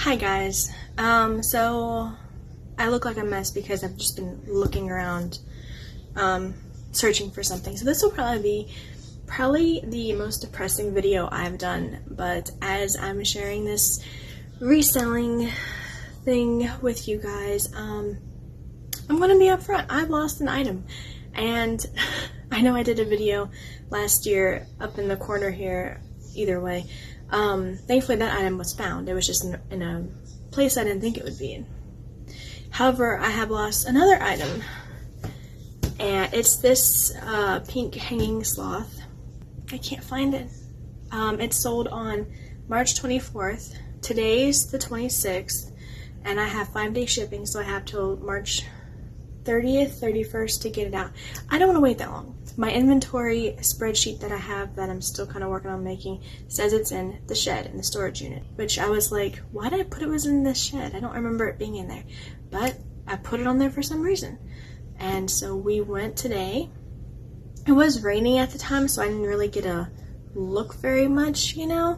Hi guys. So I look like a mess because I've just been looking around, searching for something. So this will probably be the most depressing video I've done, but as I'm sharing this reselling thing with you guys, I'm gonna be upfront. I've lost an item, and I know I did a video last year up in the corner here. Either way, thankfully that item was found. It was just in a place I didn't think it would be in. However, I have lost another item, and it's this pink hanging sloth. I can't find it. It sold on March 24th. Today's the 26th, and I have 5-day shipping, so I have till March 30th, 31st to get it out. I don't want to wait that long. My inventory spreadsheet that I have that I'm still kind of working on making says it's in the shed, in the storage unit, which I was like, why did I put it was in the shed? I don't remember it being in there, but I put it on there for some reason. And so we went today. It was raining at the time, so I didn't really get a look very much, you know,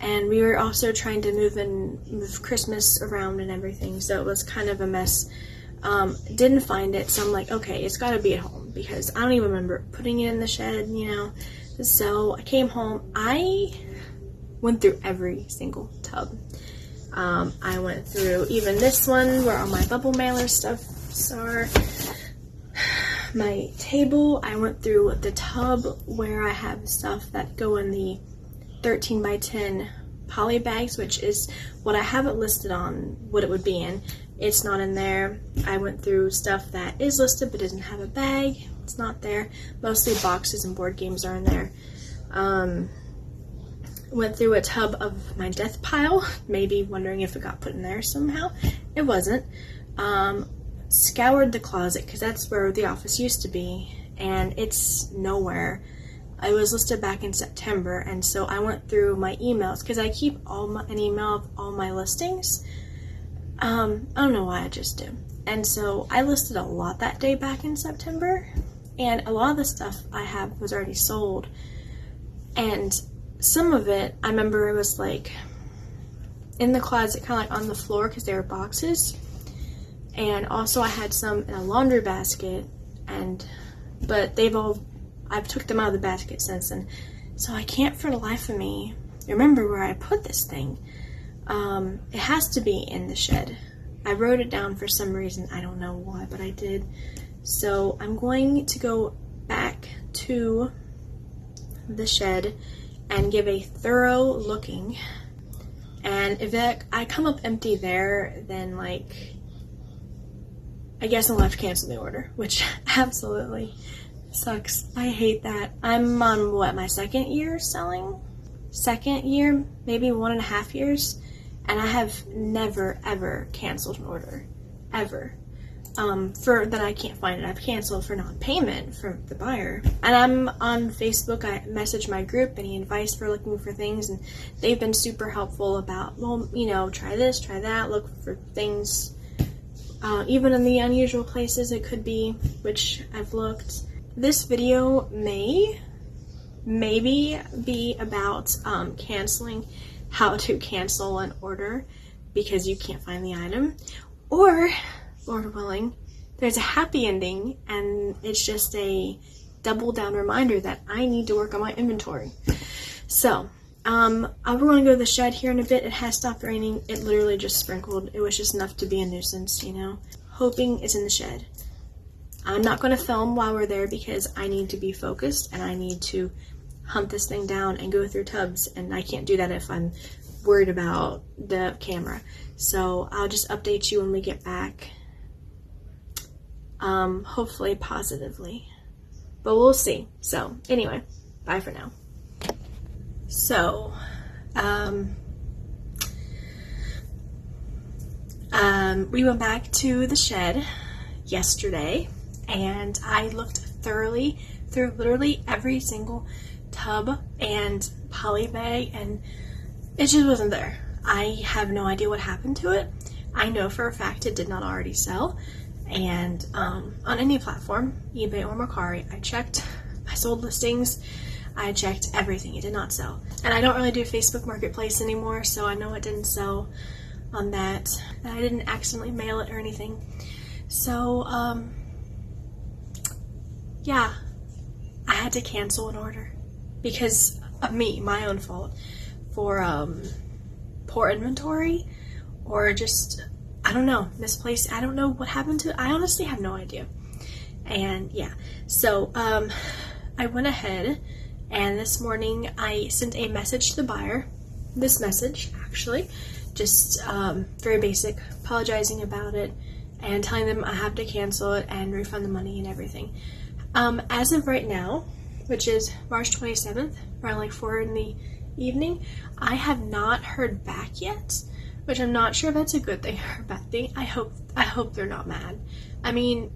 and we were also trying to move Christmas around and everything, so it was kind of a mess. Didn't find it, so I'm like, okay, it's got to be at home, because I don't even remember putting it in the shed, you know. So I came home. I went through every single tub. I went through even this one where all my bubble mailer stuff are. My table, I went through the tub where I have stuff that go in the 13 by 10 poly bags, which is what I have it listed on what it would be in. It's not in there. I went through stuff that is listed but doesn't have a bag. It's not there. Mostly boxes and board games are in there. Went through a tub of my death pile, maybe wondering if it got put in there somehow. It wasn't. Scoured the closet, because that's where the office used to be, and it's nowhere. I was listed back in September, and so I went through my emails, because I keep an email of all my listings. I don't know why, I just do. And so I listed a lot that day back in September, and a lot of the stuff I have was already sold. And some of it, I remember it was like in the closet, kind of like on the floor, because they were boxes. And also I had some in a laundry basket, but I've took them out of the basket since then. So I can't for the life of me remember where I put this thing. It has to be in the shed. I wrote it down for some reason. I don't know why, but I did. So I'm going to go back to the shed and give a thorough looking. And if I come up empty there, then like, I guess I'll have to cancel the order, which absolutely sucks. I hate that. I'm on what, my second year selling? Second year, maybe 1.5 years. And I have never, ever canceled an order. Ever. For that I can't find it. I've canceled for non-payment from the buyer. And I'm on Facebook. I message my group, any advice for looking for things, and they've been super helpful about, well, you know, try this, try that, look for things, even in the unusual places it could be, which I've looked. This video maybe be about canceling, how to cancel an order because you can't find the item, or, Lord willing, there's a happy ending and it's just a double down reminder that I need to work on my inventory. So we're going to go to the shed here in a bit. It has stopped raining. It literally just sprinkled. It was just enough to be a nuisance, you know. Hoping it's in the shed. I'm not going to film while we're there because I need to be focused and I need to hunt this thing down and go through tubs, and I can't do that if I'm worried about the camera. So I'll just update you when we get back. Hopefully positively. But we'll see. So anyway, bye for now. So, we went back to the shed yesterday, and I looked thoroughly through literally every single tub and poly bag, and it just wasn't there. I have no idea what happened to it. I know for a fact it did not already sell, and on any platform, eBay or Mercari, I checked my sold listings. I checked everything. It did not sell. And I don't really do Facebook Marketplace anymore, so I know it didn't sell. on that I didn't accidentally mail it or anything. So, yeah, I had to cancel an order because of me, my own fault, for poor inventory or just, I don't know, misplaced. I don't know what happened to it. I honestly have no idea. And yeah, so I went ahead and this morning I sent a message to the buyer. This message, actually, just very basic, apologizing about it and telling them I have to cancel it and refund the money and everything. As of right now, which is March 27th, around like 4 in the evening, I have not heard back yet, which I'm not sure if that's a good thing or a bad thing. I hope they're not mad. I mean,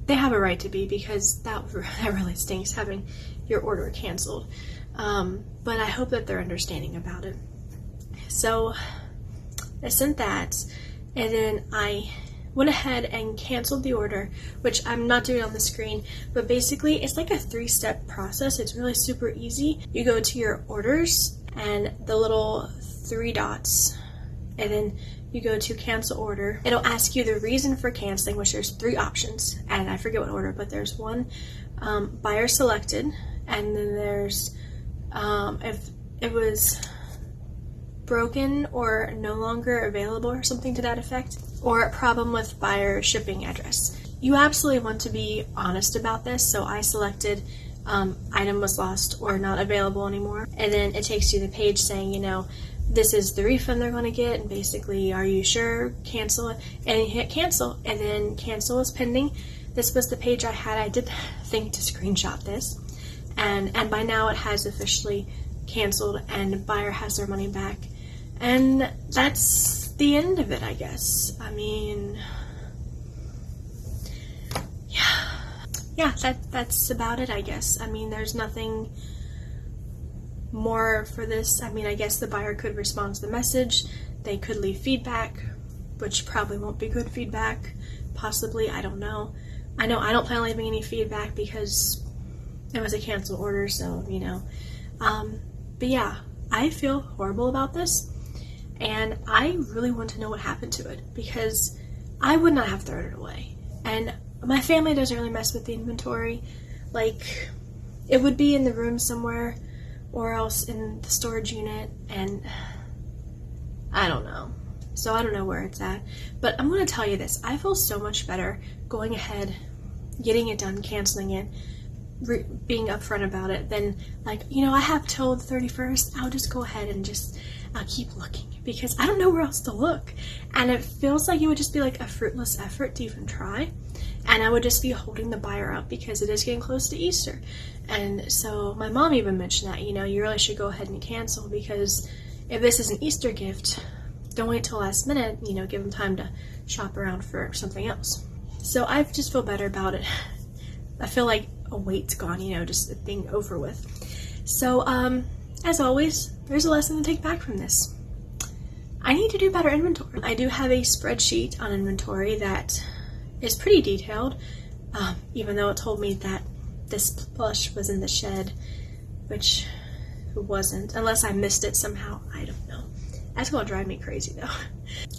they have a right to be, because that really stinks having your order canceled. But I hope that they're understanding about it. So I sent that, and then I went ahead and canceled the order, which I'm not doing on the screen, but basically it's like a 3-step process. It's really super easy. You go to your orders and the little 3 dots, and then you go to cancel order. It'll ask you the reason for canceling, which there's 3 options, and I forget what order, but there's one, buyer selected, and then there's if it was broken or no longer available or something to that effect, or a problem with buyer shipping address. You absolutely want to be honest about this, so I selected item was lost or not available anymore, and then it takes you to the page saying, you know, this is the refund they're going to get, and basically, are you sure? Cancel it, and you hit cancel, and then cancel is pending. This was the page I had. I did think to screenshot this, and by now it has officially canceled, and buyer has their money back. And that's the end of it, I guess. I mean, yeah, that's about it, I guess. I mean, there's nothing more for this. I mean, I guess the buyer could respond to the message. They could leave feedback, which probably won't be good feedback. Possibly, I don't know. I know I don't plan on leaving any feedback because it was a cancel order, so, you know. But yeah, I feel horrible about this. And I really want to know what happened to it, because I would not have thrown it away. And my family doesn't really mess with the inventory. Like, it would be in the room somewhere or else in the storage unit, and I don't know. So I don't know where it's at. But I'm going to tell you this. I feel so much better going ahead, getting it done, canceling it, being upfront about it, than like, you know, I have till the 31st. I'll just go ahead and just keep looking, because I don't know where else to look. And it feels like it would just be like a fruitless effort to even try. And I would just be holding the buyer up, because it is getting close to Easter. And so my mom even mentioned that, you know, you really should go ahead and cancel, because if this is an Easter gift, don't wait till last minute, you know, give them time to shop around for something else. So I just feel better about it. I feel like a weight's gone, you know, just being over with. So, as always, there's a lesson to take back from this. I need to do better inventory. I do have a spreadsheet on inventory that is pretty detailed, even though it told me that this plush was in the shed, which it wasn't, unless I missed it somehow. I don't know. That's gonna drive me crazy though.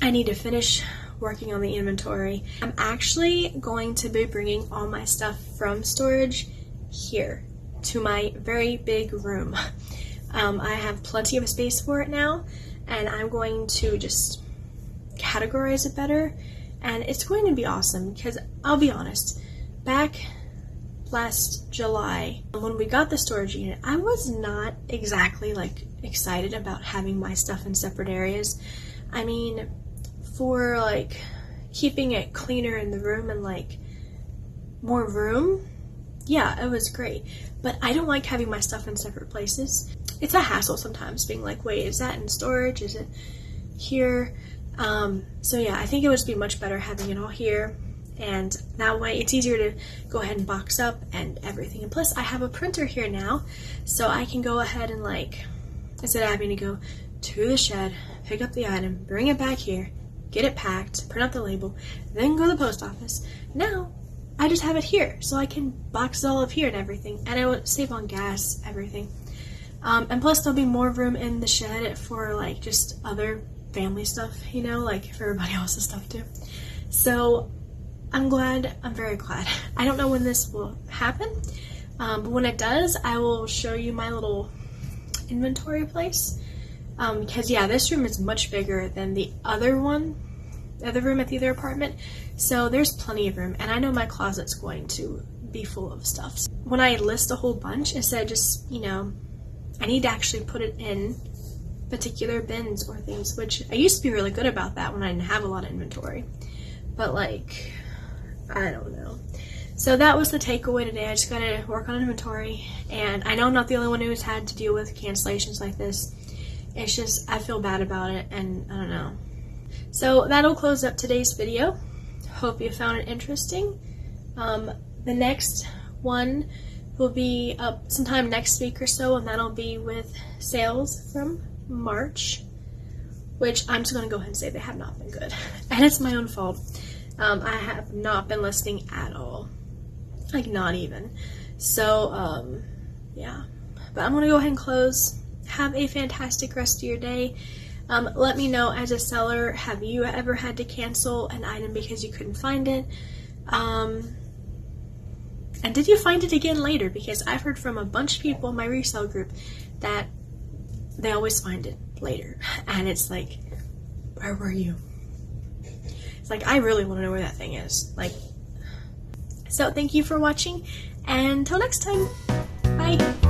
I need to finish working on the inventory. I'm actually going to be bringing all my stuff from storage here to my very big room. I have plenty of space for it now, and I'm going to just categorize it better, and it's going to be awesome, because I'll be honest, back last July when we got the storage unit, I was not exactly like excited about having my stuff in separate areas. I mean, for like keeping it cleaner in the room and like more room, yeah, it was great, but I don't like having my stuff in separate places. It's a hassle sometimes being like, wait, is that in storage? Is it here? So yeah, I think it would be much better having it all here, and that way it's easier to go ahead and box up and everything. And plus I have a printer here now, so I can go ahead and, like, instead of having to go to the shed, pick up the item, bring it back here, get it packed, print out the label, then go to the post office. Now I just have it here, so I can box it all up here and everything, and I would save on gas, everything. And plus there'll be more room in the shed for like just other family stuff, you know, like for everybody else's stuff too. So I'm very glad. I don't know when this will happen, but when it does, I will show you my little inventory place. Because yeah, this room is much bigger than the other room at the other apartment. So there's plenty of room, and I know my closet's going to be full of stuff. When I list a whole bunch, instead of just, you know, I need to actually put it in particular bins or things, which I used to be really good about that when I didn't have a lot of inventory. But like, I don't know. So that was the takeaway today. I just gotta work on inventory, and I know I'm not the only one who's had to deal with cancellations like this. It's just, I feel bad about it, and I don't know. So that'll close up today's video. Hope you found it interesting. The next one will be up sometime next week or so, and that'll be with sales from March, which I'm just going to go ahead and say they have not been good. And it's my own fault. I have not been listening at all. Like, not even. So, yeah. But I'm going to go ahead and close. Have a fantastic rest of your day. Let me know, as a seller, have you ever had to cancel an item because you couldn't find it? And did you find it again later? Because I've heard from a bunch of people in my resale group that they always find it later. And it's like, where were you? It's like, I really want to know where that thing is. Like, so thank you for watching, and until next time, bye.